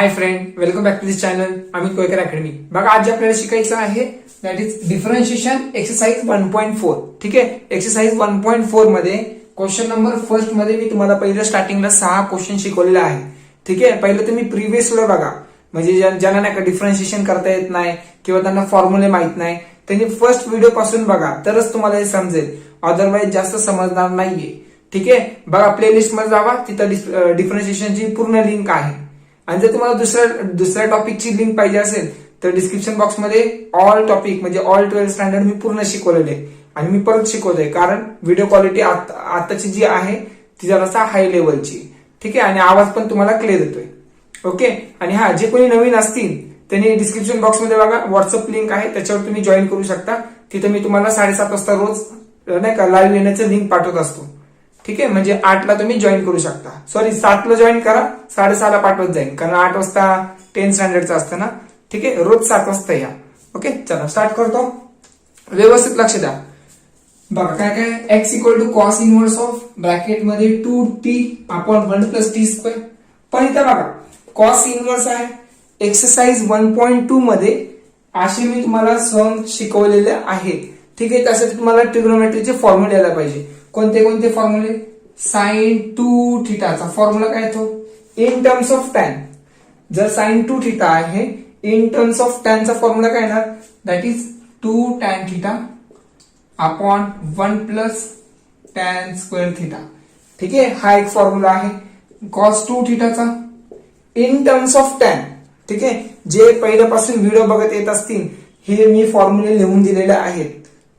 High friend, welcome back to this channel Amit Koykar academy. बघा आज आपल्याला शिकायचं आहे दॅट इज डिफरन्शिएशन एक्सरसाइज 1.4. ठीक आहे, एक्सरसाइज 1.4 मध्ये क्वेश्चन नंबर फर्स्ट मध्ये मी तुम्हाला पहिलं स्टार्टिंगला 6 क्वेश्चन शिकवलेले आहे. ठीक आहे, पहिलं तुम्ही प्रिव्हियस ला बघा, म्हणजे ज्यांना नाही का डिफरन्शिएशन करता येत नाही किंवा त्यांना फॉर्म्युले माहित नाही त्यांनी फर्स्ट व्हिडिओ पासून बघा, तरच तुम्हाला हे समजेल, अदरवाईज जास्त समजणार नाहीये. ठीक आहे, बघा प्लेलिस्ट मध्ये जावा, तिथं डिफरन्शिएशनची पूर्ण लिंक आहे. आणि जर तुम्हाला दुसऱ्या टॉपिकची लिंक पाहिजे असेल तर डिस्क्रिप्शन बॉक्स मध्ये ऑल टॉपिक म्हणजे ऑल 12th स्टँडर्ड मी पूर्ण शिकवलेले आणि मी परत शिकवतोय, कारण व्हिडिओ क्वालिटी आताची जी आहे ती जरासा हाय लेवलची. ठीक आहे, आणि आवाज पण तुम्हाला क्लिअर येतोय. ओके, आणि हा जे कोणी नवीन असतील त्यांनी डिस्क्रिप्शन बॉक्स मध्ये बघा व्हॉट्सअप लिंक आहे, त्याच्यावर तुम्ही जॉईन करू शकता. तिथे मी तुम्हाला 7:30 वाजता रोज नाही का लाईव्ह येण्याचं लिंक पाठवत असतो. ठीक आहे, म्हणजे 8 तुम्ही जॉईन करू शकता. सॉरी 7 जॉईन करा, 6:30 पाठवत जाईल, कारण 8 वाजता 10th स्टँडर्डचं असतं ना. ठीक आहे, रोज 7 वाजता या. ओके, चला स्टार्ट करतो, व्यवस्थित लक्ष द्या. बघा काय काय, x equal to cos inverse of bracket मध्ये 2t upon 1 plus T square. पण इथं बघा कॉस इनवर्स आहे. एक्सरसाइज 1.2 मध्ये असे मी तुम्हाला सम शिकवलेले आहेत. ठीक आहे, त्यासाठी तुम्हाला ट्रिग्नोमेट्रीचे फॉर्म्युले यायला पाहिजे. कोणते कोणते फॉर्म्युले? साइन 2 थिटाचा फॉर्म्युला काय येतो? In terms of tan. जर साइन 2 थिटा आहे, इन टर्म्स ऑफ टॅनचा फॉर्म्युला काय येणार? That is 2 tan theta upon 1 plus tan square theta. ठीक आहे, हा एक फॉर्म्युला आहे. कॉस 2 थिटाचा इन टर्म्स ऑफ टॅन. ठीक आहे, जे पहिल्यापासून व्हिडिओ बघत येत असतील हे मी फॉर्म्युले लिहून दिलेले आहेत.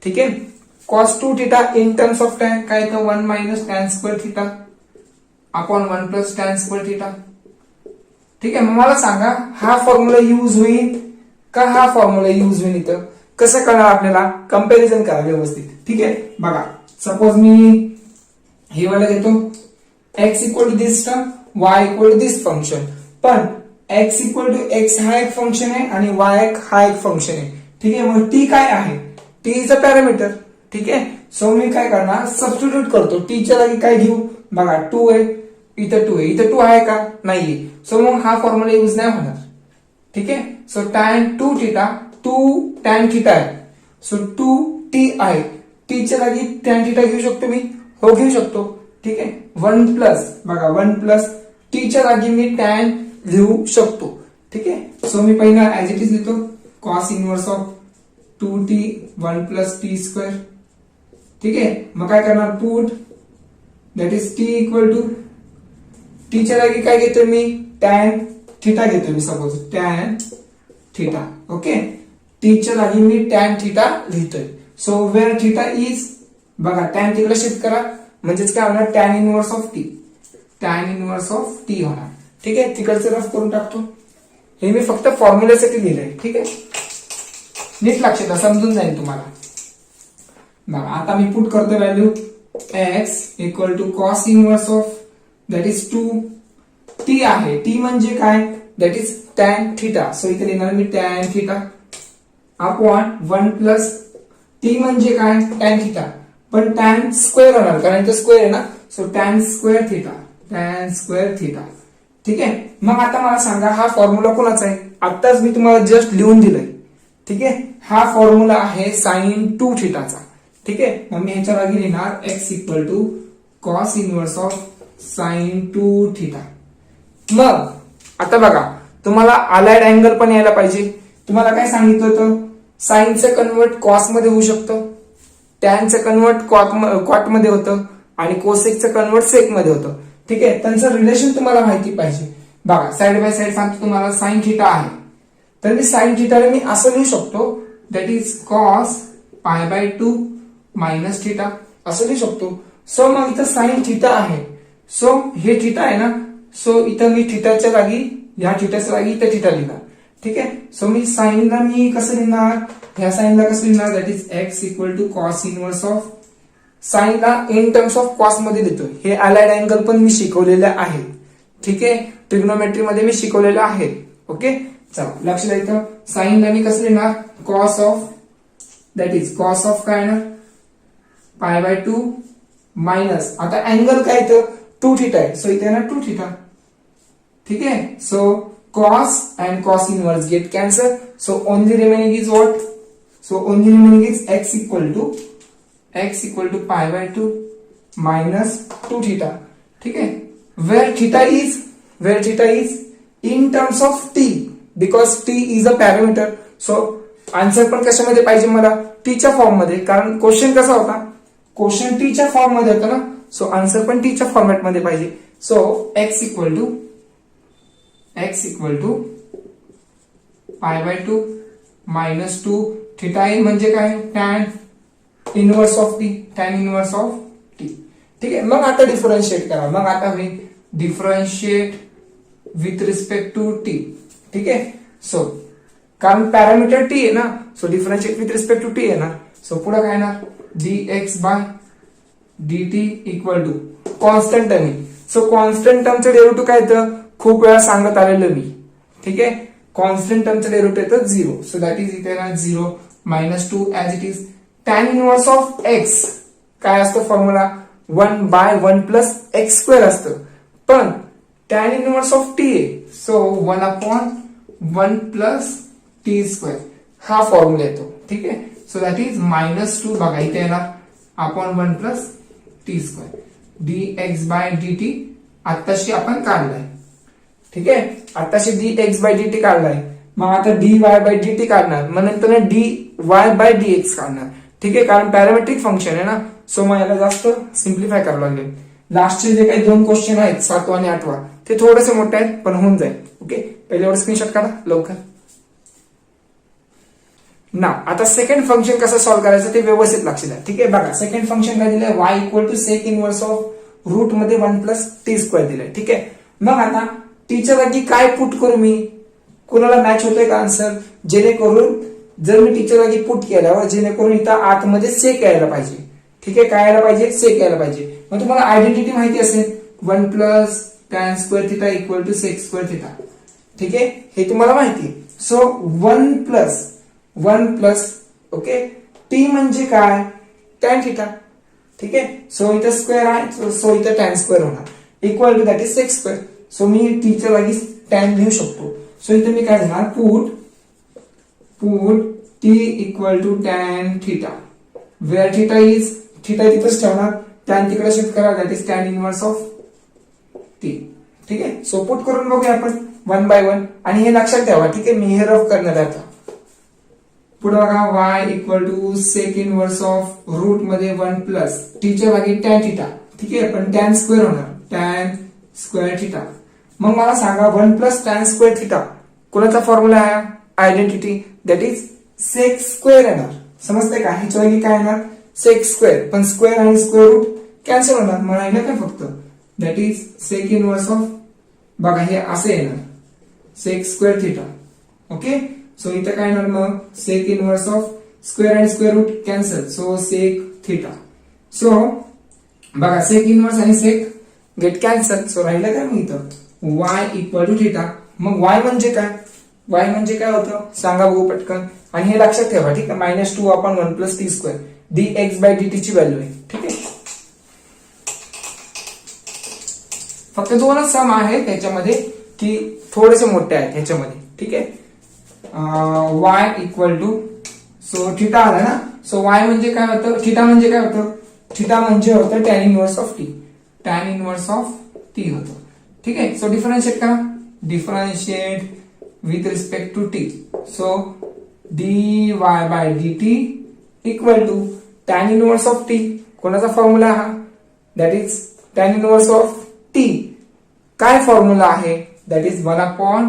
ठीक आहे, cos 2 theta in terms of tan काय येतं? 1 minus tan square theta upon 1 plus tan square theta. ठीक आहे, मग मला सांगा हा फॉर्म्युला यूज होईल का हा फॉर्म्युला यूज होईल? इथं कसं कळणार आपल्याला? कंपॅरिझन करा व्यवस्थित. ठीक आहे, बघा सपोज मी हे वाला घेतो, x equal to this term, y equal to this function. पण x इक्वल टू x हा एक फंक्शन आहे आणि y हा एक फंक्शन आहे. ठीक आहे, मग t काय आहे? t is a parameter. ठीक आहे, सो मी काय करणार? सबस्टिट्यूट करतो. टी च्या जागी काय घेऊ? बघा 2 आहे, इथं 2 आहे, इथं 2 आहे का? नाहीये. सो मग हा फॉर्म्युला यूज नाही होणार. ठीक आहे, so tan 2 theta 2 tan theta आहे, सो 2t आहे. टी च्या जागी tan थिटा घेऊ शकतो मी? हो, घेऊ शकतो. ठीक आहे, 1 प्लस बघा 1 प्लस टी च्या जागी मी tan लिहू शकतो. ठीक आहे, सो मी पहिला ऍज इट इज लिहितो cos inverse of 2t 1 plus T square. ठीक आहे, मग काय करणार? Put that is t equal to t च्या जागी काय घेतोय मी? टॅन थिटा घेतोय मी, suppose tan theta. Okay, t च्या जागी मी टॅन थिटा लिहितोय. सो वेअर थिटा इज, बघा टॅन थिटा शिफ्ट करा, म्हणजेच काय होणार? Tan inverse of T, tan inverse of t होणार. ठीक आहे, तिकडचं रफ करून टाकतो. हे मी फक्त फॉर्म्युल्यासाठी लिहिलंय. ठीक आहे, नीट लक्षात द्या, समजून जाईल तुम्हाला. बघा आता मी पुट करतो value x equal to cos inverse of that is 2t आहे. t म्हणजे काय? That is tan theta. So इथे लिहिणार मी tan theta upon 1 plus t म्हणजे काय? टॅन थिटा, पण टॅन स्क्वेअर होणार कारण इथे स्क्वेअर आहे ना. So tan square theta, tan square theta. ठीक आहे, मग आता मला सांगा हा फॉर्म्युला कोणाचा आहे? आताच मी तुम्हाला जस्ट लिहून दिलंय. ठीक आहे, हा फॉर्म्युला आहे साइन 2 थिटाचा. ठीक आहे, मग मी ह्याच्या जागी लिहिणार x equal to cos inverse of sine 2 theta. मग आता बघा तुम्हाला अलाइड अँगल पण यायला पाहिजे. तुम्हाला काय सांगितलं होतं? साइनचं कन्वर्ट कॉस मध्ये होऊ शकतं, टॅनचं कन्वर्ट कॉट मध्ये होतं आणि कोसेकचं कन्वर्ट सेक मध्ये होतं. ठीक आहे, त्यांचं रिलेशन तुम्हाला माहिती पाहिजे. बघा साइड बाय साइड सांगतो तुम्हाला. साइन थिटा आहे तर मी साइन थिटाला मी असं लिहू शकतो, दॅट इज कॉस पाय बाय 2 मायनस थिटा असं लिहू शकतो. सो मग इथं साइन थिटा आहे, सो हे थिटा आहे ना, सो इथं मी थिटाच्या जागी, ह्या थिटाच्या जागी इथं थिटा लिहिणार. ठीक आहे, सो मी साइनला मी कसं लिहिणार? ह्या साइनला कसं लिहिणार? That is x equal to cos inverse of, साइनला इन टर्म्स ऑफ कॉस मध्ये लिहितो. हे अलाइड अँगल पण मी शिकवलेले आहे. ठीक आहे, ट्रिग्नोमेट्री मध्ये मी शिकवलेलं आहे. ओके, चला लक्ष द्या. इथं साइनला मी कसं लिहिणार? Cos of that is cos of काय ना पाय बाय 2 मायनस, आता अँगल काय? तर 2 थिटा आहे, सो इथे ना 2 थिटा. ठीक आहे, so cos and cos inverse get cancelled. So only remaining is what? So only remaining is x equal to pi by 2 minus 2 theta. ठीक है, where theta is in terms of t, because t is a parameter. So answer पण कशामध्ये पाहिजे मला? t च्या form मध्ये, कारण question कसा होता? क्वेश्चन t च्या फॉर्म मध्ये होता ना, सो आन्सर पण t च्या फॉर्मॅट मध्ये पाहिजे. So x equal to pi by 2 minus 2 theta in म्हणजे काय? टॅन इनवर्स ऑफ टी, ठीक आहे. मग आता डिफरन्शिएट करा. मग आता होईल differentiate with respect to t. ठीक आहे. सो कारण पॅरामीटर टी आहे ना, so differentiate with respect to t आहे ना, सो पुढे काय येणार? dx by dt equal to constant term. So constant टर्मचं डेरिव्हेटिव्ह काय येतं? खूप वेळा सांगत आलेलं मी. ठीक आहे, कॉन्स्टंट टर्मचं डेरिव्हेटिव्ह येतं 0. सो दॅट इज इथे ना 0 minus 2 as it is tan inverse of x. काय असतं formula? 1 by 1 plus x square असतं. पण टॅन इनवर्स ऑफ टी आहे, so 1 upon 1 plus T square हा फॉर्म्युला येतो. ठीक आहे, सो दॅट इज मायनस 2 बघा इथे येणार upon 1 plus T square dx by dt आत्ताशी आपण काढलाय. ठीक आहे, आत्ताशी dx बाय dt काढलाय. मग आता dy बाय dt काढणार, मग नंतर dy बाय dx काढणार. ठीक आहे, कारण पॅरामेट्रिक फंक्शन आहे ना, सो मग याला जास्त सिम्प्लिफाय करावं लागेल. लास्टचे जे काही 2 क्वेश्चन आहेत 7वा आणि 8वा ते थोडेसे मोठे आहेत पण होऊन जाईल. ओके, पहिल्यावर स्क्रीनशॉट काढा लवकर ना. आता सेकंड फंक्शन कसं सॉल्व्ह करायचं ते व्यवस्थित लक्ष द्या. ठीक आहे, बघा सेकंड फंक्शन काय दिलंय? y equal to sec inverse of root मध्ये 1 प्लस टी स्क्वेअर दिलंय. ठीक आहे, मग आता टीच्या जागी काय पुट करू मी? कुणाला मॅच होतोय का आन्सर? जेणेकरून जर मी टीच्या जागी पुट केल्यावर जेणेकरून इथं आतमध्ये सेक यायला पाहिजे. ठीक आहे, काय यायला पाहिजे? सेक यायला पाहिजे. मग तुम्हाला आयडेंटिटी माहिती असेल 1 plus tan square theta equal to sec square theta. ठीक आहे, हे तुम्हाला माहिती आहे. सो 1 प्लस ओके टी म्हणजे काय? Tan theta. ठीक आहे, सो इथं स्क्वेअर आहे, सो इथं टॅन स्क्वेअर होणार equal to that is sec square. So मी टीच्या जागी टॅन लिहू शकतो. सो इथे मी काय देणार? Put T equal to tan theta, where theta तिथंच ठेवणार, टॅन तिकडे शिफ्ट करा, that is tan inverse of T. ठीक आहे, सो पुट करून बघूया आपण 1 बाय 1. आणि हे लक्षात ठेवा. ठीक आहे, मी हे रफ करणार आहे आता. पुढे बघा y equal to sec inverse of root मध्ये 1 प्लस टीच्या जागी टॅन थिटा. ठीक आहे, पण टॅन स्क्वेअर होणार, टॅन स्क्वेअर थिटा. मग मला सांगा 1 प्लस टॅन स्क्वेअर थिटा कोणाचा फॉर्म्युला आहे? Identity, that is sec square येणार. समजते का? ह्याच्या जागी काय येणार? सेक स्क्वेअर, पण स्क्वेअर आणि स्क्वेअर रूट कॅन्सल होणार. मला राहिलं काय फक्त? That is sec inverse of, बघा हे असे येणार sec square theta. Okay, so इथं काय येणार मग? सेक इनवर्स ऑफ स्क्वेअर आणि square root cancel, so sec theta. So बघा सेक इनवर्स आणि सेक गेट कॅन्सल, सो राहिलं काय मग इथं? y equal to theta. मग y म्हणजे काय? y म्हणजे काय होतं सांगा बघू पटकन. आणि हे लक्षात ठेवा. ठीक आहे, minus 2 upon 1 plus T square dx by dt ची व्हॅल्यू आहे. ठीक आहे, फक्त 2च सम आहे त्याच्यामध्ये की थोडेसे मोठे आहेत ह्याच्यामध्ये. ठीक आहे, y equal to, so theta आला ना, सो y म्हणजे काय होतं? थिटा म्हणजे काय होतं? थिटा म्हणजे होतं tan inverse of T, tan inverse of T होतं. ठीक आहे, सो डिफरन्शिएट करा. Differentiate with respect to T. So dy by dt equal to tan inverse of T. कोणाचा फॉर्म्युला हा? That is tan inverse of T. काय formula आहे? That is 1 upon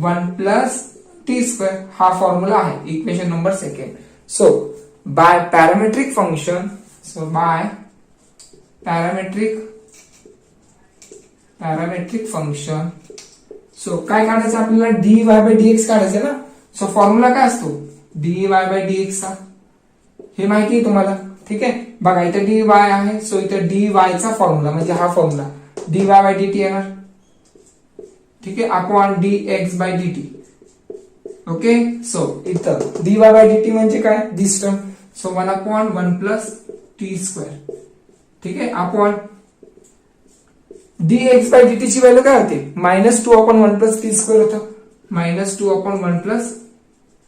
1 plus T square हा formula आहे, equation number 2. So by parametric function, so by parametric function, so काय काढायचं आपल्याला? dy by dx काढायचं ना. सो फॉर्म्युला काय असतो? dy बाय dx चा, हे माहिती आहे तुम्हाला. ठीक आहे, बघा इथे dy आहे, सो इथे dy चा फॉर्म्युला म्हणजे हा फॉर्म्युला dy बाय dt येणार. ठीक आहे, upon dx by dt. Okay, so इथं dy बाय dt म्हणजे काय? This term, so 1 upon 1 plus T square. ठीक आहे, अपॉन dx बाय dt ची व्हॅल्यू काय होते? Minus 2 upon 1 plus T square होतं. -2/1 plus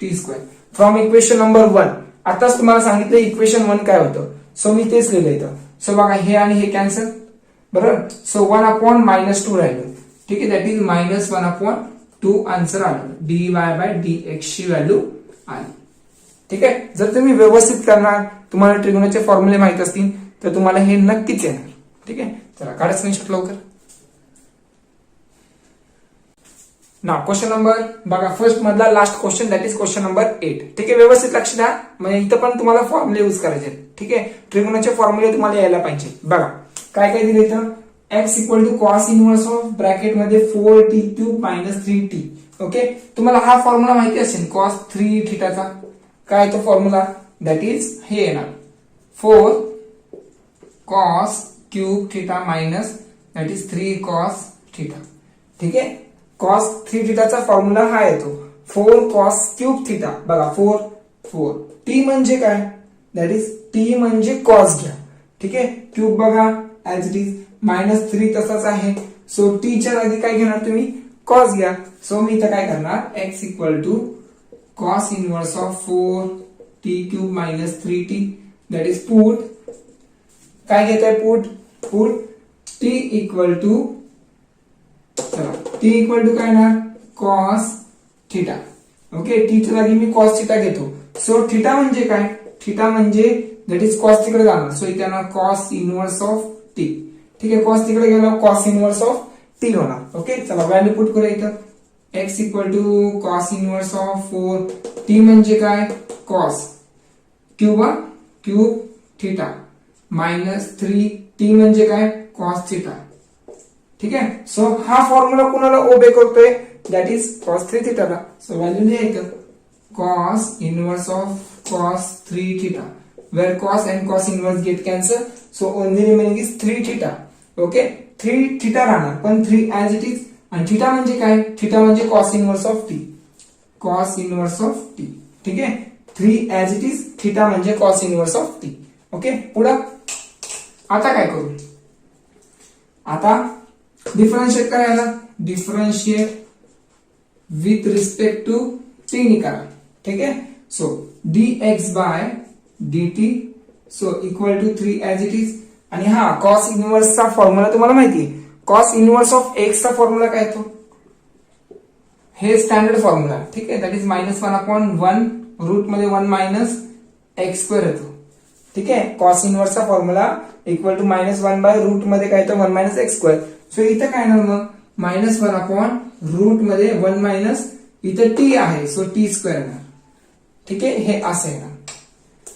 T square from equation number 1. आताच तुम्हाला सांगितलं इक्वेशन 1 काय होतं, सो मी तेच लिहिलं इथं. सो बघा हे आणि हे कॅन्सल, बरोबर. सो 1/-2 राहिलं, ठीक आहे. दॅट इज -1/2 आन्सर आलं. dy/dx ची व्हॅल्यू आली, ठीक आहे. जर तुम्ही व्यवस्थित करणार, तुम्हाला ट्रिग्नोचे फॉर्म्युले माहित असतील तर तुम्हाला हे नक्कीच येणार, ठीक आहे. चला काढा स्क्रीनशॉट लवकर. ना क्वेश्चन नंबर बघा फर्स्ट मधला last question, that is question number 8. ठीक आहे, व्यवस्थित लक्ष द्या. म्हणजे इथं पण तुम्हाला फॉर्म्युले यूज करायचे, ठीक आहे. ट्रिग्नोचे फॉर्म्युले तुम्हाला यायला पाहिजे. बघा काय काय दिले इथं, x = cos inverse of bracket मध्ये 4t³ - 3t. ओके, तुम्हाला हा फॉर्म्युला माहिती असेल cos 3θ चा. काय तो फॉर्म्युला, दॅट इज हे येणार 4 cos cube θ minus that is 3 cos θ. ठीक आहे, cos 3θ चा फॉर्म्युला हा येतो 4 cos cube θ. बघा 4 t म्हणजे काय, दॅट इज t म्हणजे cos घ्या, ठीक आहे. क्यूब बघा ऍज इट इज -3 तसाच आहे. सो t च्या जागी काय घेणार तुम्ही, cos घ्या. सो मी इथं काय करणार, x = cos inverse of 4t³ - 3t that is put काय घेताय, पुट t = काय ना cos θ. ओके, t च्या जागी मी cos θ घेतो. सो θ म्हणजे काय, θ म्हणजे दॅट इज cos तिकडे जाणार. सो इथे येणार cos इनव्हर्स ऑफ t. ठीक आहे, cos तिकडे गेला cos इनव्हर्स ऑफ t होणार. ओके, चला व्हॅल्यू पुट करूया इथं. x = cos inverse of 4t म्हणजे काय, cos क्यूब θ मायनस 3t म्हणजे काय, cos θ. ठीक आहे, सो हा फॉर्म्युला कुणाला ओबे करतोय, दॅट इज cos 3θ ला. सो व्हॅल्यू लिहायचं cos inverse of cos 3θ, where cos and cos inverse get cancel, so only remaining is 3θ. Okay, 3θ राहणार, पण 3 ऍज इट इज. आणि θ म्हणजे काय, θ म्हणजे cos inverse of t, cos inverse of t. ठीक आहे, 3 ऍज इट इज, θ म्हणजे cos inverse of t. Okay, पुढे आता काय करू, आता डिफरन्शिएट करायला, differentiate with respect to t नी करा. ठीक आहे, so dx/dt so = 3 as it is. आणि हा cos इनव्हर्स चा फॉर्म्युला तुम्हाला माहिती आहे. cos इनव्हर्स ऑफ x चा फॉर्म्युला काय येतो, हे स्टँडर्ड फॉर्म्युला. ठीक आहे, दॅट इज -1/1 रूट मध्ये 1 - x² येतो. ठीक आहे, cos इनव्हर्स चा फॉर्म्युला = -1/रूट मध्ये काय येतो, 1 - x². सो इथं काय येणार मग, -1/रूट मध्ये 1 - इथं t आहे, सो t² येणार. ठीक आहे, हे असं येणार.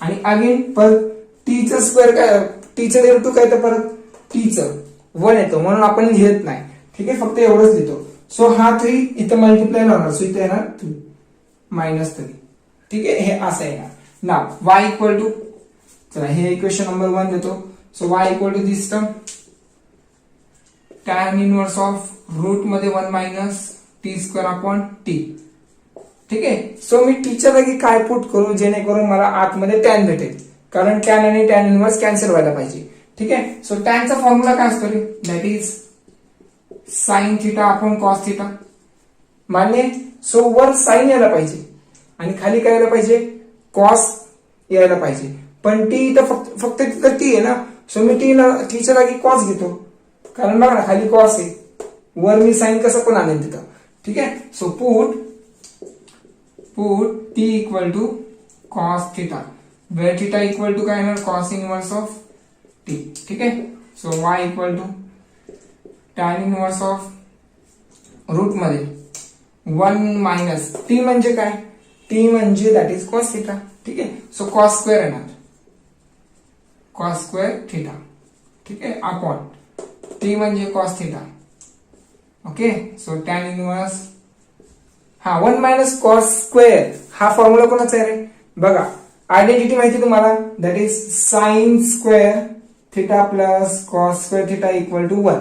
आणि अगेन परत t चा स्क्वेअर काय, t चं डेरिव्हेटिव्ह काय येतं, परत t चं 1 येतो, म्हणून आपण लिहित नाही. ठीक आहे, फक्त एवढंच लिहितो. सो हा 3 इथं मल्टिप्लाय होणार, सो इथे येणार 3 -3. ठीक आहे, हे असं येणार. नाव y चला हे इक्वेशन नंबर 1 देतो. So y = this term tan inverse of root मध्ये 1 - t²/t. ठीक आहे, सो मी t च्या जागी काय पुट करू, जेणेकरून मला आतमध्ये tan भेटेल, कारण tan आणि tan इनव्हर्स कॅन्सल व्हायला पाहिजे. ठीक आहे, सो tan चा फॉर्म्युला काय असतो रे, दॅट इज sin θ cos θ. मान्य, सो वर साइन यायला पाहिजे आणि खाली काय यायला पाहिजे, cos यायला पाहिजे. पण t इथं फक्त तिथं t आहे ना, सो मी t च्या जागी cos घेतो, कारण बघा ना खाली cos आहे, वर मी साइन कसं पण आणेल तिथं. ठीक आहे, so put t = cos θ, where θ = काय येणार, cos इनव्हर्स ऑफ t. ठीक आहे, so y = tan inverse of root मध्ये 1 - t म्हणजे काय, t म्हणजे दॅट इज cos θ. ठीक आहे, सो cos² येणार, cos² θ. ठीक आहे, अपॉन t म्हणजे cos θ. Okay, so tan inverse हा 1 - cos². हा फॉर्म्युला कोणाचा आहे रे, बघा आयडेंटिटी माहिती तुम्हाला, that is sin² θ plus cos² θ = 1.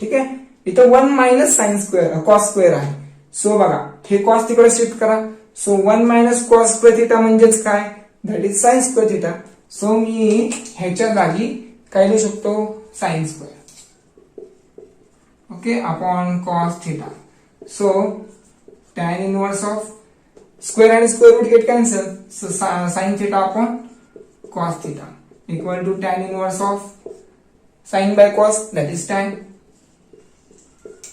ठीक आहे, इथं 1 - sin² cos² आहे. सो बघा हे cos तिकडे शिफ्ट करा. सो 1 - cos² θ म्हणजेच काय, दॅट इज sin² θ. सो मी ह्याच्या जागी काय लिहू शकतो, sin². Okay, upon cos θ. So tan inverse of square and square root get cancel. So sin theta upon cos theta equal to tan inverse of sin by cos, that is tan.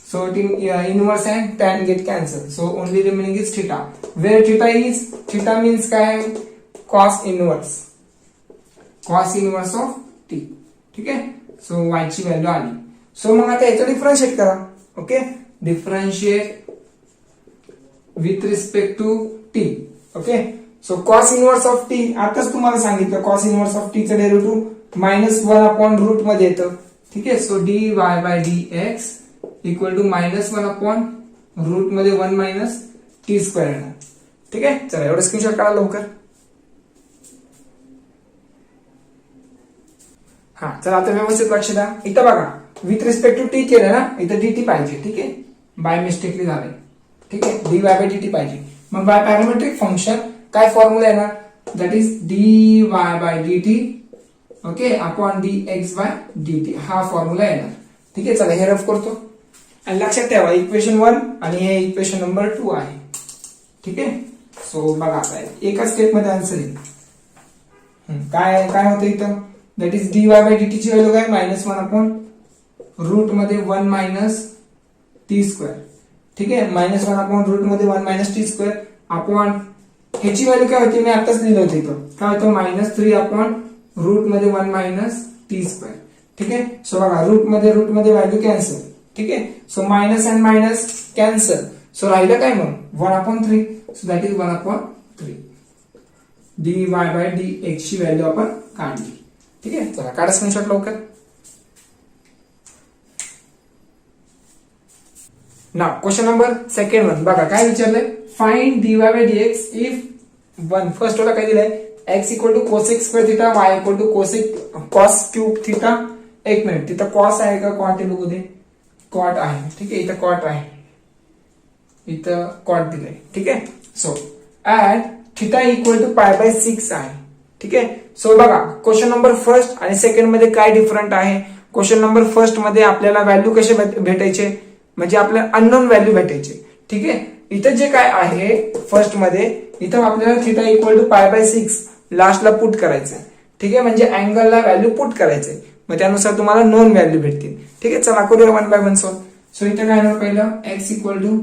So inverse and tan get cancelled. So only remaining is theta. Where theta means काय cos inverse of t. ठीक आहे. So y ची value आली. So मग आता याचं differentiate करा. Okay, differentiate with respect to t. Okay, so cos inverse of t आताच तुम्हाला सांगितलं cos इनवर्स ऑफ t चं डेरिव्हेटिव्ह -1 अपॉन रूट मध्ये येतं. ठीक आहे. So dy by dx equal to -1 upon root मध्ये 1 मायनस टी स्क्वेअर येणार. ठीक आहे. चला एवढं स्क्रीनशॉट काढा लवकर. हा चला आता व्यवस्थित लक्ष द्या. इथं बघा विथ रिस्पेक्ट टू टी केलं ना, इथं dt पाहिजे. ठीक आहे, बाय मिस्टेकली झालंय. ठीक आहे, dy बाय dt पाहिजे. मग बाय पॅरामेट्रिक फंक्शन काय फॉर्म्युला येणार, that is dy by dt okay upon dx by dt हा फॉर्म्युला येणार. ठीक आहे. चला हे रफ करतो आणि लक्षात ठेवा इक्वेशन 1 आणि हे इक्वेशन नंबर 2 आहे. ठीक आहे. सो बघा आता एका स्टेप मध्ये आन्सर येईल. काय काय होतं इथं, that is dy by dt ची व्हॅल्यू काय -1 अपॉन रूट मध्ये 1 मायनस टी स्क्वेअर. ठीक आहे, -1 अपॉन रूट मध्ये 1 मायनस टी स्क्वेअर अपॉन ह्याची व्हॅल्यू काय होती, मी आताच लिहिलं होतं इथं काय होतं -3 अपॉन रूट मध्ये 1 मायनस टी स्क्वेअर. ठीक आहे. सो बघा रूट मध्ये व्हॅल्यू कॅन्सल. ठीक आहे. So minus and minus cancel. So राहिलं काय मग 1/3. So that is 1/3. dy by dx ची व्हॅल्यू आपण काढली. ठीक आहे. चला काढा स्क्रीनशॉट लवकर. ना क्वेश्चन नंबर सेकंड वन बघा काय विचारलंय, find dy by dx if one first वाला काय दिलंय x equal to cosec square theta y equal to cos cube theta. एक मिनिट, तिथं कॉस आहे का कॉट आहे बघू दे. कॉट आहे. ठीक आहे, इथं कॉट आहे, इथं कॉट दिलंय. ठीक आहे. So at theta equal to π/6 आहे. ठीक आहे. सो बघा क्वेश्चन नंबर फर्स्ट आणि सेकंड मध्ये काय डिफरंट आहे. क्वेश्चन नंबर फर्स्ट मध्ये आपल्याला व्हॅल्यू कसे भेटायचे, म्हणजे आपल्याला अननोन व्हॅल्यू भेटायचे. ठीक आहे. इथं जे काय आहे फर्स्ट मध्ये, इथं आपल्याला थिटा इक्वल टू π/6 लास्टला पुट करायचं. ठीक आहे, म्हणजे अँगलला व्हॅल्यू पुट करायचंय. मग त्यानुसार तुम्हाला नोन व्हॅल्यू भेटतील. ठीक आहे. चला करूया 1 बाय 1 सॉल्व. सो इथं काय येणार पहिलं x equal to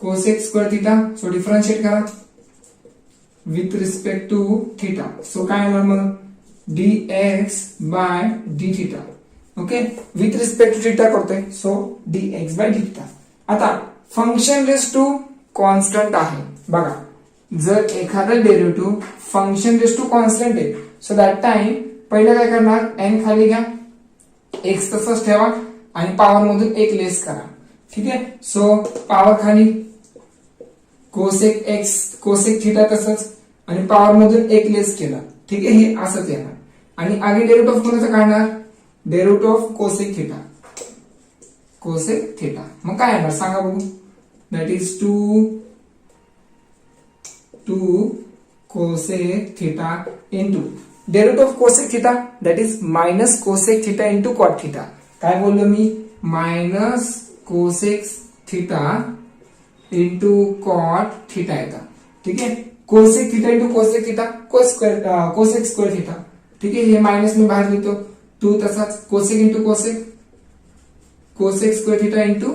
cosec square theta. So differentiate करा with respect to theta. So काय येणार मग dx by d theta. Okay, with respect to theta करतोय. So dx by d theta. आता फंक्शन रेस टू कॉन्स्टंट आहे. बघा जर एखादा derivative function raise to constant आहे, सो दॅट टाइम पहिलं काय करणार, n खाली घ्या, x तसंच ठेवा आणि पॉवर मधून 1 लेस करा. ठीक आहे. सो पॉवर खाली कोसेक थिटा तसंच आणि पॉवर मधून 1 लेस केला. ठीक आहे, हे असंच येणार. आणि आगे डेरिव्हेटिव्ह ऑफ कोणाचं काढणार, डेरिव्हेटिव्ह ऑफ कोसेक थिटा. मग काय येणार सांगा बघू, that is 2 cosec theta into derivative of cosec theta that is minus cosec theta into cot theta. काय बोललो मी, minus cosec theta into cot theta येतात. ठीक आहे. Cosec theta into cosec theta cosec square theta. ठीक आहे, हे minus मी बाहेर लिहितो. 2 तसाच cosec into cosec square theta into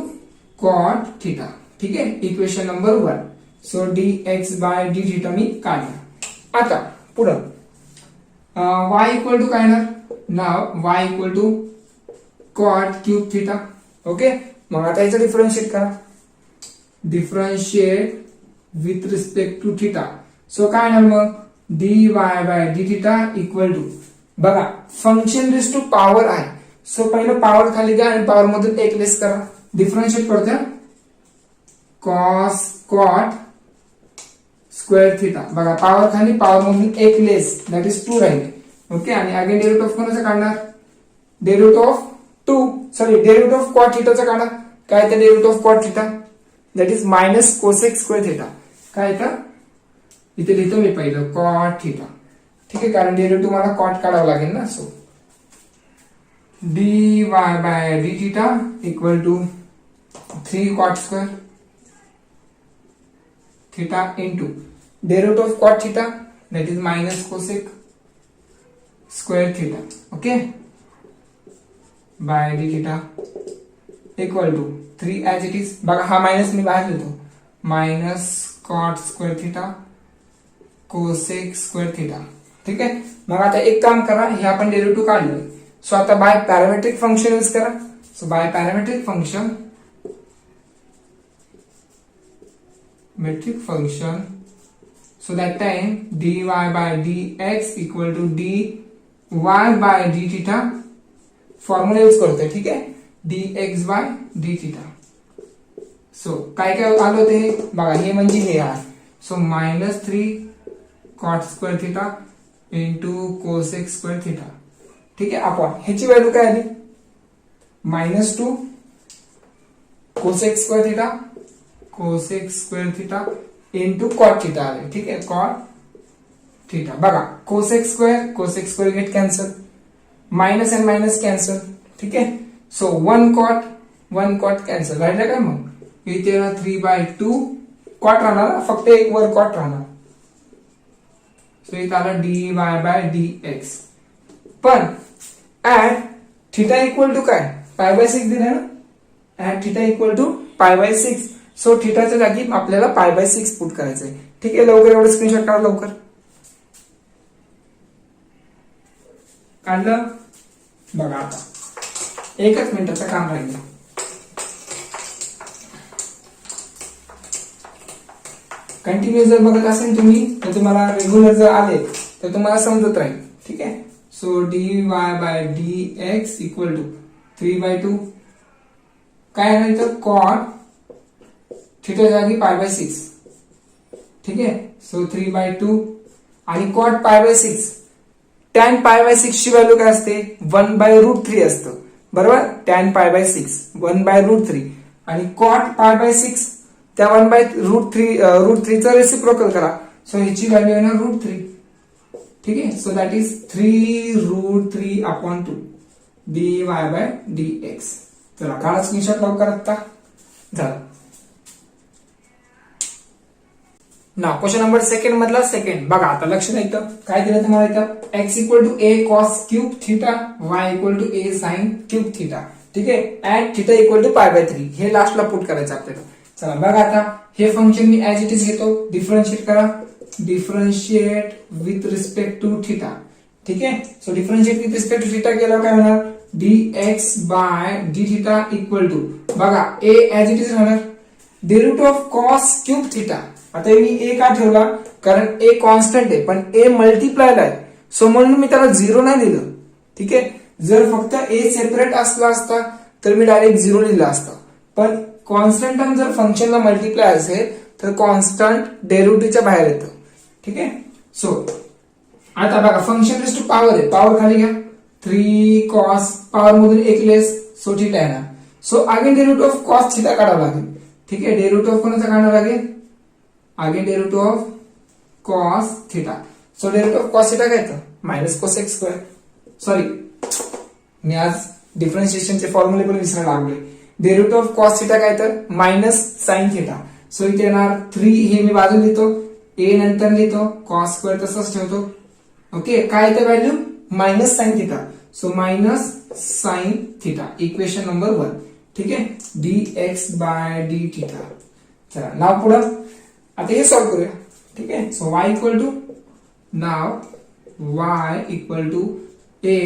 cot theta. ठीक आहे, equation number 1. So dx by d theta मी काढला. आता पुढं y इक्वल टू काय येणार, नाव y equal to cot cube theta. Okay, मग आता याचं डिफरन्शिएट करा. Differentiate with respect to theta. So काय येणार मग dy by d theta equal to, बघा फंक्शन रेस टू पॉवर आहे. सो पहिलं पॉवर खाली घ्या आणि पॉवर मधून 1 लेस करा. डिफरन्शिएट करतोय कॉट स्क्वेअर थिटा. बघा पॉवर खाली पॉवर मधून 1 लेस दॅट इज 2 राहील. ओके, आणि अगेन डेरिव्हेटिव्ह ऑफ कोणाचं काढणार, डेरिव्हेटिव्ह ऑफ कॉट थिटाचं काढा. काय तर derivative of cot theta that is minus cosec square theta. काय येतं इथे लिहितो मी पहिलं कॉट थिटा. ठीक आहे, कारण डेरिव्हेटिव्ह मला कॉट काढावं लागेल ना. So dy by d theta equal to 3 cot square theta into derivative of cot theta, that is minus cosec square theta, okay, by d theta equal to 3 as it is. बघा हा minus मी बाहेर लिहितो, minus cot square theta cosec square theta. ठीक आहे. मग आता एक काम करा, हे आपण डेरिव्हेटिव्ह काढलोय. सो आता बाय पॅरामेट्रिक फंक्शन यूज करा. So by parametric function metric function, so that time dy by dx equal to dy by d theta formula use करतोय. ठीक आहे. dx by d theta. So काय काय आलं होतं हे बघा, हे म्हणजे हे आहे. So minus 3 cot square theta into cosec square theta. ठीक आहे. आपण ह्याची व्हॅल्यू काय आली, -2 cosec square theta cosec square theta into cot theta आले. ठीक आहे. कॉट थिटा बघा, cosec square get cancel, minus and minus cancel. ठीक आहे. सो 1 कॉट कॅन्सल राहिलं काय, मग इथे 3/2 कॉट राहणार, फक्त एक वर कॉट राहणार. सो इथे आला dy बाय dx. पण ऍट थिटा इक्वल टू काय, π/6 दिलं ना, at theta equal to π/6. So थिटाच्या जागी आपल्याला π/6 पुट करायचंय. ठीक आहे. लवकर एवढं स्क्रीनशॉट काढा, लवकर काढलं. बघा आता एकच मिनिटाचं काम राहिलं. कंटिन्युअस जर बघत असेल तुम्ही, तर तुम्हाला रेग्युलर जर आले तर तुम्हाला समजत राहील. ठीक आहे. So dy by dx equal to 3/2 काय आहे तर कॉट थिटा जागी π/6. ठीक आहे. सो 3/2 आणि कॉट π/6. tan π/6 ची व्हॅल्यू काय असते, 1/√3 असतं. बरोबर. tan π/6 1/√3 आणि कॉट π/6 त्या 1/√3 चा रेसिप्रोकल करा. सो ह्याची व्हॅल्यू येणार √3. ठीक आहे. So that is 3√3/2 dy by dx. चला काढा स्क्रीनशॉट लवकर. आता झालं ना. क्वेश्चन नंबर सेकंड मधला सेकंड बघा. आता लक्ष द्या, इथं काय दिलं तुम्हाला, इथं x equal to a cos cube theta, y equal to a sin cube theta. ठीक आहे. ऍट थिटा इक्वल टू π/3 हे लास्टला पुट करायचं आपल्याला. चला बघा, आता हे फंक्शन मी ऍज इट इज घेतो, डिफरन्शिएट करा. Differentiate with respect to theta. ठीक आहे. So differentiate with respect to theta केल्यावर काय होणार, dx by d theta equal to बघा a ऍज इट इज राहणार, derivative of cos cube theta. आता मी a का ठेवला, कारण a कॉन्स्टंट आहे, पण a मल्टिप्लायड आहे. सो म्हणून मी त्याला 0 नाही दिलं. ठीक आहे. जर फक्त a सेपरेट असला असता तर मी डायरेक्ट 0 लिहिला असता. पण कॉन्स्टंट टर्म जर फंक्शनला मल्टिप्लाय असेल तर कॉन्स्टंट डेरिव्हेटिव्हच्या बाहेर येतं. ठीक आहे. सो आता बघा, फंक्शन रेस टू पॉवर आहे, पॉवर खाली घ्या. 3 cos पॉवर मधून एक लेस, सो थिटा येणार. So again derivative of cos theta काढावं लागेल. ठीक आहे. डेरिव्हेटिव्ह ऑफ कोणाचा काढावं लागेल, again derivative of cos theta. So derivative of cos theta काय येतं, मायनस कोसेक स्क्वेअर. सॉरी, मी आज डिफरन्शिएशनचे फॉर्म्युले पण विसरायला लागले. डेरिव्हेटिव्ह ऑफ cos थिटा काय तर मायनस साइन थिटा. सो इथे येणार 3, हे मी बाजू लिहितो, a नंतर लिहितो, cos स्क्वेअर तसंच ठेवतो. ओके. काय येतं value, minus sine theta. So minus sine theta, equation number 1. ठीक आहे. dx by d theta. चला नाव पुढं आता हे सॉल्व करूया. ठीक आहे. So y equal to, now y equal to a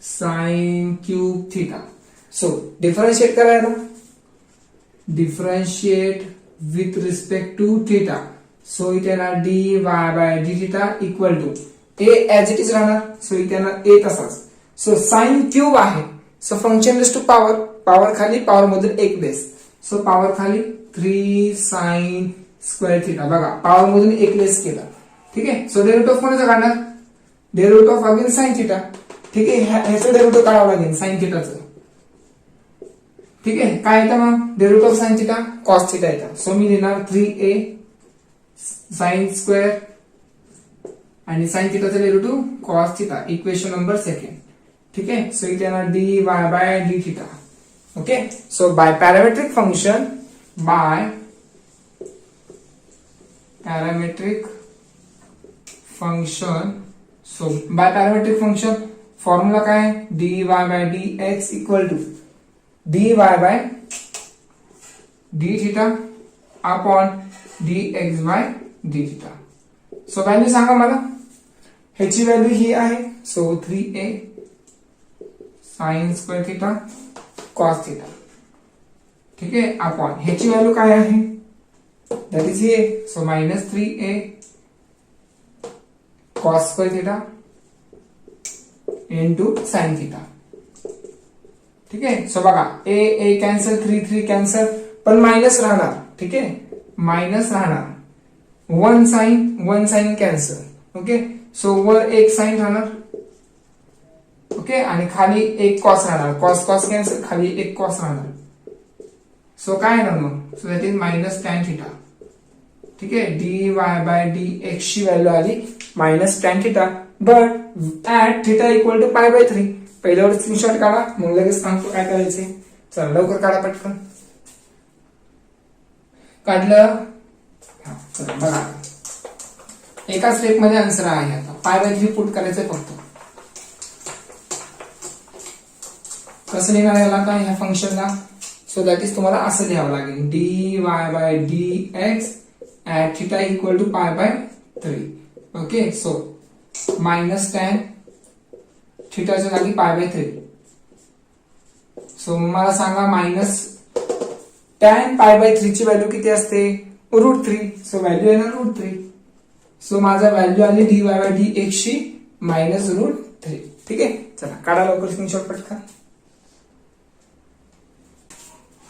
sine cube theta. So differentiate करायला, differentiate with respect to theta. So इथे येणार dy by d theta equal to a as it is राहणार. So इथे येणार a तसाच. So sine cube आहे. So function raise to power, power खाली, power मधून एक बेस. सो पॉवर खाली 3 साइन स्क्वेअर थिटा. बघा, पॉवर मधून एक लेस केला. ठीक आहे. सो डेरिव्हेटिव्ह ऑफ कोणाचं काढणार, derivative of again sine theta. ठीक आहे. ह्याचं डेरिव्हेटिव्ह काढावं लागेल साइन थिटाचं. ठीक आहे. काय येतं मग, derivative of sine theta cos theta येतं. सो मी लिहिणार 3a साइन स्क्वेअर आणि साइन थिटाचं derivative cos theta, equation number 2. ठीक आहे. सो इथे येणार dy by d theta. Okay. So by parametric function by parametric function. So by parametric function formula काय, dy by dx equal to dy by d theta upon dx by d theta. So value सांगा मला. ह्याची व्हॅल्यू ही आहे, so 3a sine square theta cos theta. ठीक आहे, upon ह्याची value काय आहे, दॅट इज हे, so minus 3a cos square theta into sine theta. ठीक आहे, सो बघा ए कॅन्सल, 3 कॅन्सल, पण मायनस राहणार. ठीक आहे, मायनस राहणार, 1 साइन कॅन्सल. ओके, सो वर एक साइन राहणार. ओके, आणि खाली एक कॉस राहणार, कॉस कॅन्सल, खाली एक कॉस राहणार. सो काय येणार मग, so that is minus tan theta. ठीक आहे, dy बाय dx ची व्हॅल्यू आली minus tan theta, but at theta equal to pi by 3. पहिल्यावर स्क्रीनशॉट काढा, मग लगेच सांगतो काय करायचंय. चला लवकर काढा पटकन. काढलं. चला बघा, एका स्टेप मध्ये आन्सर आहे. आता पाय बाय 3 पुट करायचंय फक्त. कसं लिहिणार याला आता ह्या फंक्शनला, सो दॅट इज तुम्हाला असं लिहावं लागेल, dy by dx at theta equal to pi by 3. Okay, so minus tan थिटाच्या जागी पाय बाय 3. सो मला सांगा मायनस टॅन पाय बाय 3 ची व्हॅल्यू किती असते, √3. सो व्हॅल्यू येणार √3. सो माझा व्हॅल्यू आली dy बाय dx ची मायनस √3. ठीक आहे, चला काढा लवकर स्क्रीनशॉट पटकन.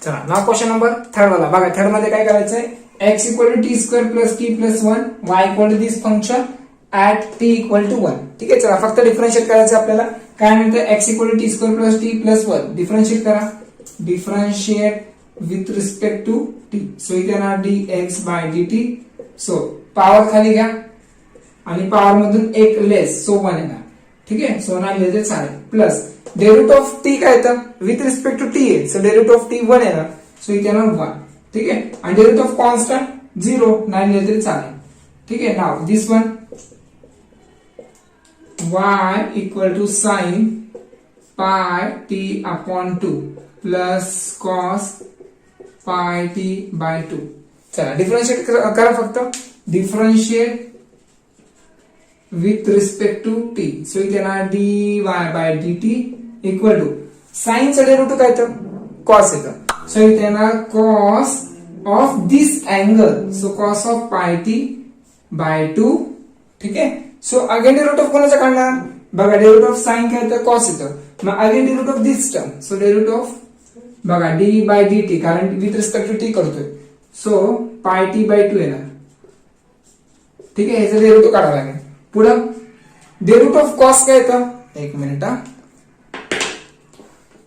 चला नाव क्वेश्चन नंबर 3 वाला बघा. 3 मध्ये काय करायचंय, x equal to T square plus T plus 1 y equal to this function at t equal to 1. ठीक आहे, चला फक्त डिफरन्शिएट करायचं आपल्याला. काय म्हणतं, x equal to T square plus T plus 1 differentiate करा. Differentiate with respect to T. So इथे येणार dx by dt. So power खाली घ्या आणि पॉवर मधून एक लेस, सो 1 येणार. ठीक आहे, सो नाही लिहिलं चालेल. प्लस डेरिव्हेटिव्ह ऑफ टी काय येतं, विथ रिस्पेक्ट टू टी आहे, सो डेरिव्हेटिव्ह ऑफ टी 1 येणार. सो इथे येणार 1. ठीक आहे, आणि डेरिव्हेटिव्ह ऑफ कॉन्स्टंट 0, नाही लिहिलं तरी चालेल. ठीक आहे, now this one y equal to sine pi t upon 2 plus cos pi t by 2. चला डिफरन्शिएट करा फक्त. Differentiate with respect to T. So इथे येणार dy by dt equal to साइनचं डेरिव्हेटिव्ह काय येतं, कॉस येतं. सो इथे येणार cos of this angle, so cos of pi t by 2. ठीक आहे, सो अगेन डेरिव्हेटिव्ह कोणाचं काढणार, बघा डेरिव्हेटिव्ह ऑफ साइन काय येतं, कॉस येतं. मग again derivative of this term, so derivative of बघा d बाय dt, कारण विथ रिस्पेक्ट टू टी करतोय. सो पाय t बाय 2 येणार. ठीक आहे, ह्याचं डेरिव्हेटिव्ह काढावं लागेल. पुढं डेरिव्हेटिव्ह ऑफ कॉस काय येतं, एक मिनिट.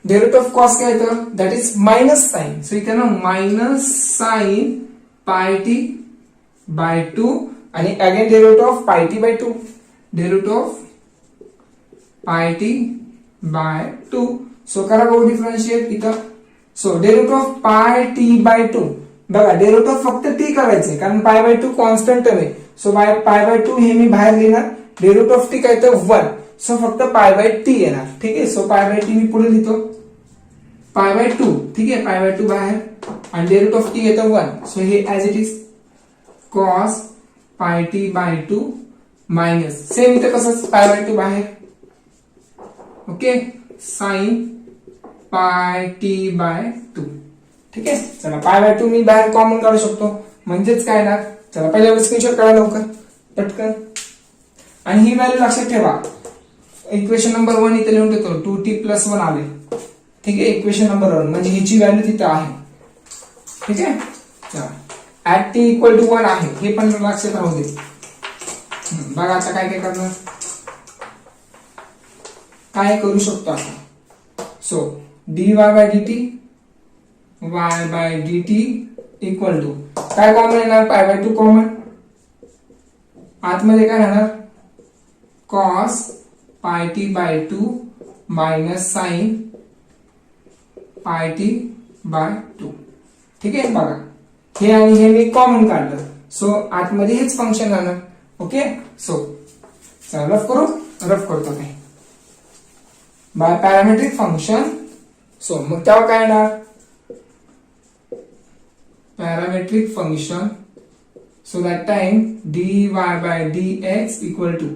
डेरिव्हेटिव्ह ऑफ कॉस काय येतं, that is minus sine. So इथे ना minus sine pi T by 2 आणि again derivative of pi T by 2. Derivative of pi T by 2. So करा बघू डिफरन्शिएट इथं. So derivative of pi T by 2, बघा derivative फक्त टी करायचंय, कारण पाय बाय 2 कॉन्स्टंट आहे. सो पाय बाय 2 हे मी बाहेर लिहिणार. डेरिव्हेटिव्ह ऑफ टी काय तर 1, सो फक्त पाय बाय टी येणार. ठीक आहे, सो पाय बाय टी मी पुढे लिहितो, पाय बाय 2. ठीक आहे, पाय बाय 2 बाहेर आणि डेरिव्हेटिव्ह ऑफ टी येतं 1. सो हे as it is cos pi T by 2 minus same इथं कसं पाय बाय 2 बाहेर. Okay, sine pi T by 2. ठीक आहे, चला पाय बाय 2 मी बाहेर कॉमन काढू शकतो, म्हणजेच काय येणार. चला पहिल्यावर स्क्रीनशॉट काढा लवकर पटकन. आणि ही व्हॅल्यू लक्षात ठेवा. इक्वेशन नंबर 1 इथे लिहून देतो, 2t प्लस 1 आले. ठीक आहे, इक्वेशन नंबर 1 म्हणजे हिची व्हॅल्यू तिथे आहे. ठीक आहे, चला ऍट t इक्वल टू 1 आहे, हे पण लक्षात राहू दे. बघा आता काय काय करणार, काय करू शकतो आता. So dy by dt y by dt equal to काय कॉमन येणार, पाय बाय 2 कॉमन. आतमध्ये काय राहणार, cos pi T by 2 minus sine pi T by 2. ठीक आहे, बघा हे आणि हे मी कॉमन काढलं, सो आतमध्ये हेच फंक्शन राहणार. ओके, सो चला रफ करतो काही बाय पॅरामेट्रिक फंक्शन. सो मग तेव्हा काय येणार, parametric function. So that time dy by dx equal to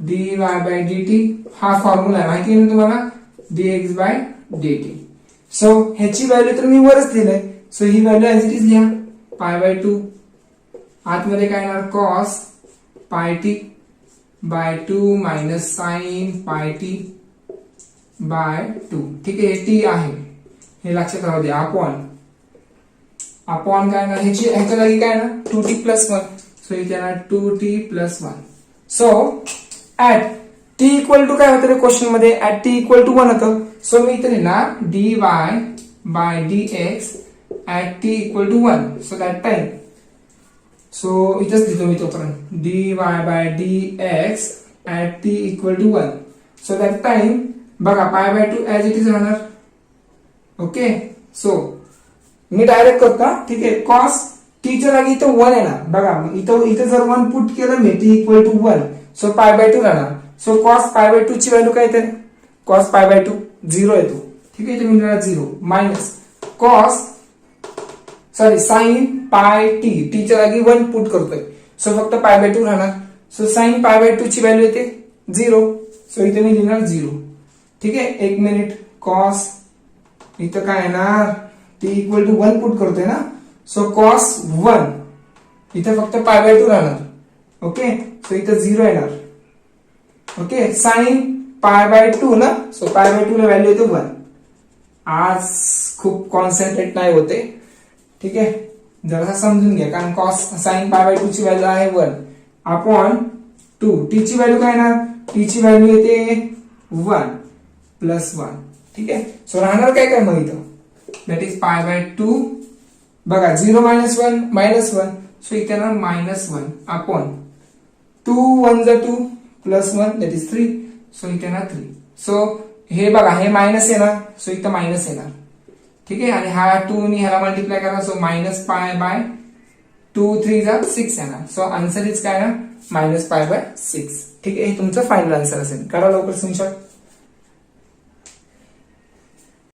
dy by dt. हा फॉर्म्युला आहे माहिती आहे ना तुम्हाला, dx बाय dt. सो ह्याची व्हॅल्यू तर मी वरच दिलंय, सो ही व्हॅल्यू ऍज इट इज लिहा, पाय बाय 2. आतमध्ये काय येणार, cos pi T by 2 minus sine pi T by 2. ठीक आहे, टी आहे हे लक्षात राहू द्या. अपॉन काय येणार, ह्याच्या जागी काय येणार 2t प्लस 1. सो इथे येणार 2t plus 1. So at t equal to काय होतं रे क्वेश्चन मध्ये, ऍट t इक्वल टू 1 होतं. सो मी इथे लिहिणार dy by dx at t equal to 1. So that time, so इथेच लिहितो मी तोपर्यंत dy by dx at t equal to 1. So that time बघा pi by 2 as it is राहणार. ओके, सो मी डायरेक्ट करतो. ठीक आहे, कॉस टी च्या जागी इथं 1 येणार. बघा इथं जर 1 पुट केलं मी t equal to 1, so pi by 2 राहणार. सो कॉस पाय बाय 2 ची व्हॅल्यू काय येते, कॉस पाय बाय 2 0 येतो. ठीक आहे, इथे मी लिहिणार 0 minus cos sine pi T च्या जागी 1 पुट करतोय, सो फक्त पाय बाय 2 राहणार. सो साइन पाय बाय 2 ची व्हॅल्यू येते 0, सो इथे मी लिहिणार 0. ठीक आहे, 1 मिनिट. कॉस इथं काय येणार, टी इक्वल टू 1 पुट करतोय ना, सो कॉस 1 इथे फक्त पाय बाय 2 राहणार. ओके, सो इथं 0 येणार. ओके, साइन पाय बाय 2 ना, सो पाय बाय 2 ला व्हॅल्यू येते 1. आज खूप कॉन्सन्ट्रेट नाही होते. ठीक आहे, जरा समजून घ्या, कारण कॉस साइन पाय बाय 2 ची व्हॅल्यू आहे 1 अपॉन 2. टी ची व्हॅल्यू काय येणार, टी ची व्हॅल्यू येते 1 प्लस 1. ठीक आहे, सो राहणार काय काय मग इथं, दॅट इज पाय बाय 2. बघा 0 मायनस 1 मायनस 1, सो इथे येणार मायनस 1 अपॉन 2 1 जा 2 प्लस 1 दॅट इज 3. सो इथे येणार 3. सो हे बघा हे मायनस येणार, सो इथं मायनस येणार. ठीक आहे, आणि हा 2 ने ह्याला मल्टिप्लाय करा, सो मायनस पाय बाय 2 3 जा 6 येणार. सो आन्सर इज काय ना मायनस पाय बाय 6. ठीक आहे, हे तुमचं फायनल आन्सर असेल. करा लवकर स्क्रीनशॉट.